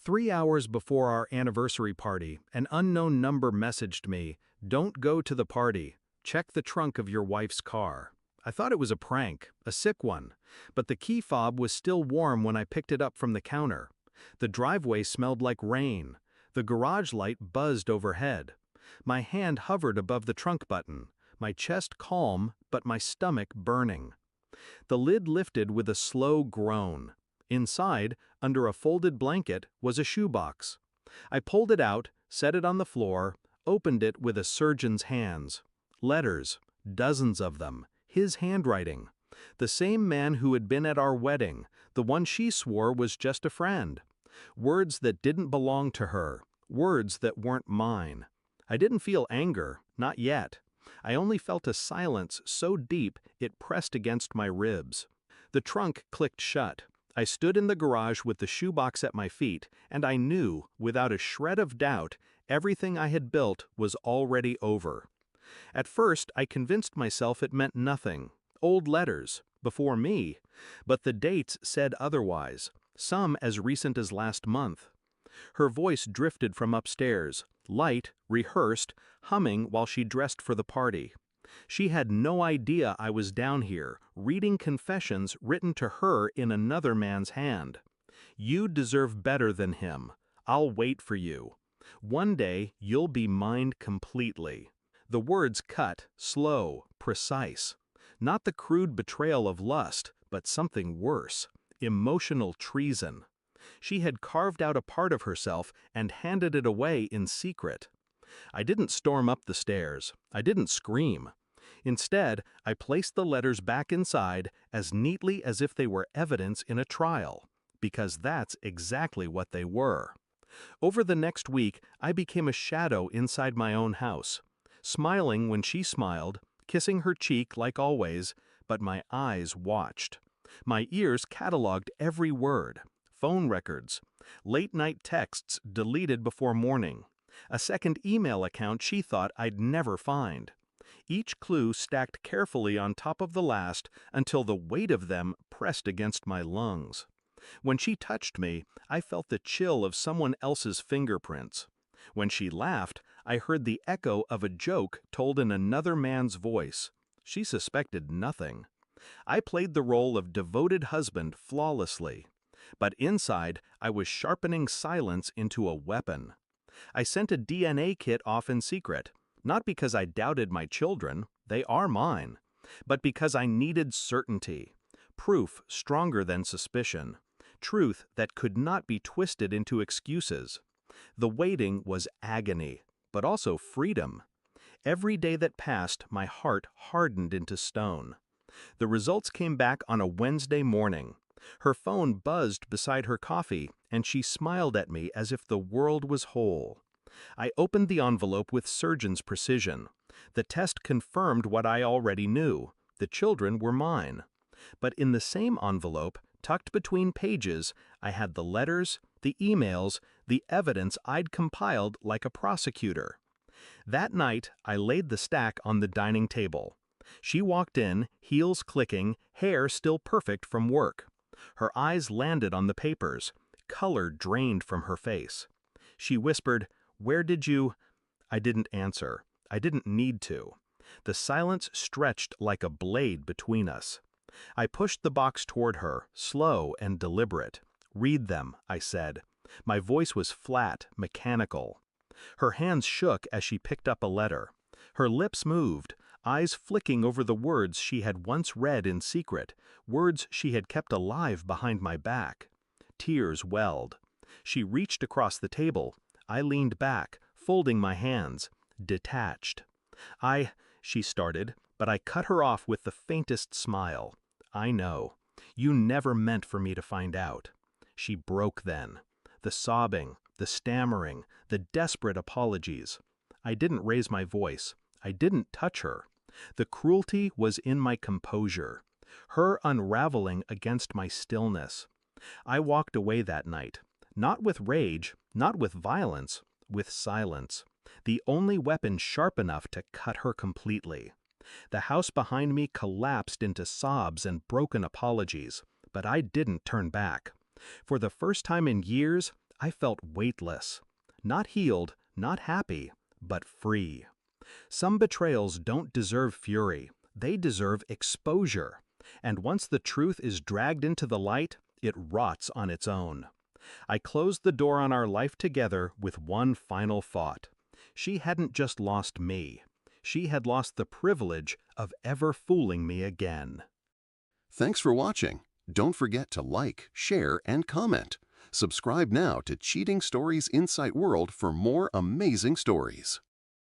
3 hours before our anniversary party, an unknown number messaged me, "Don't go to the party. Check the trunk of your wife's car." I thought it was a prank, a sick one, but the key fob was still warm when I picked it up from the counter. The driveway smelled like rain. The garage light buzzed overhead. My hand hovered above the trunk button, my chest calm, but my stomach burning. The lid lifted with a slow groan. Inside, under a folded blanket, was a shoebox. I pulled it out, set it on the floor, opened it with a surgeon's hands. Letters, dozens of them, his handwriting. The same man who had been at our wedding, the one she swore was just a friend. Words that didn't belong to her, words that weren't mine. I didn't feel anger, not yet. I only felt a silence so deep it pressed against my ribs. The trunk clicked shut. I stood in the garage with the shoebox at my feet, and I knew, without a shred of doubt, everything I had built was already over. At first, I convinced myself it meant nothing. Old letters, before me. But the dates said otherwise, some as recent as last month. Her voice drifted from upstairs, light, rehearsed, humming while she dressed for the party. She had no idea I was down here, reading confessions written to her in another man's hand. "You deserve better than him. I'll wait for you. One day you'll be mine completely." The words cut, slow, precise. Not the crude betrayal of lust, but something worse. Emotional treason. She had carved out a part of herself and handed it away in secret. I didn't storm up the stairs. I didn't scream. Instead, I placed the letters back inside as neatly as if they were evidence in a trial, because that's exactly what they were. Over the next week, I became a shadow inside my own house, smiling when she smiled, kissing her cheek like always, but my eyes watched. My ears cataloged every word. Phone records, late-night texts deleted before morning, a second email account she thought I'd never find. Each clue stacked carefully on top of the last until the weight of them pressed against my lungs. When she touched me, I felt the chill of someone else's fingerprints. When she laughed, I heard the echo of a joke told in another man's voice. She suspected nothing. I played the role of devoted husband flawlessly. But inside, I was sharpening silence into a weapon. I sent a DNA kit off in secret, not because I doubted my children, they are mine, but because I needed certainty, proof stronger than suspicion, truth that could not be twisted into excuses. The waiting was agony, but also freedom. Every day that passed, my heart hardened into stone. The results came back on a Wednesday morning. Her phone buzzed beside her coffee, and she smiled at me as if the world was whole. I opened the envelope with surgeon's precision. The test confirmed what I already knew. The children were mine. But in the same envelope, tucked between pages, I had the letters, the emails, the evidence I'd compiled like a prosecutor. That night, I laid the stack on the dining table. She walked in, heels clicking, hair still perfect from work. Her eyes landed on the papers. Color drained from her face. She whispered, "Where did you—" I didn't answer. I didn't need to. The silence stretched like a blade between us. I pushed the box toward her, slow and deliberate. "Read them," I said. My voice was flat, mechanical. Her hands shook as she picked up a letter. Her lips moved, eyes flicking over the words she had once read in secret, words she had kept alive behind my back. Tears welled. She reached across the table. I leaned back, folding my hands, detached. She started, but I cut her off with the faintest smile. "I know. You never meant for me to find out." She broke then. The sobbing, the stammering, the desperate apologies. I didn't raise my voice. I didn't touch her. The cruelty was in my composure, her unraveling against my stillness. I walked away that night, not with rage, not with violence, with silence, the only weapon sharp enough to cut her completely. The house behind me collapsed into sobs and broken apologies, but I didn't turn back. For the first time in years, I felt weightless. Not healed, not happy, but free. Some betrayals don't deserve fury. They deserve exposure. And once the truth is dragged into the light, it rots on its own. I closed the door on our life together with one final thought. She hadn't just lost me. She had lost the privilege of ever fooling me again. Thanks for watching. Don't forget to like, share, and comment. Subscribe now to Cheating Stories Insight World for more amazing stories.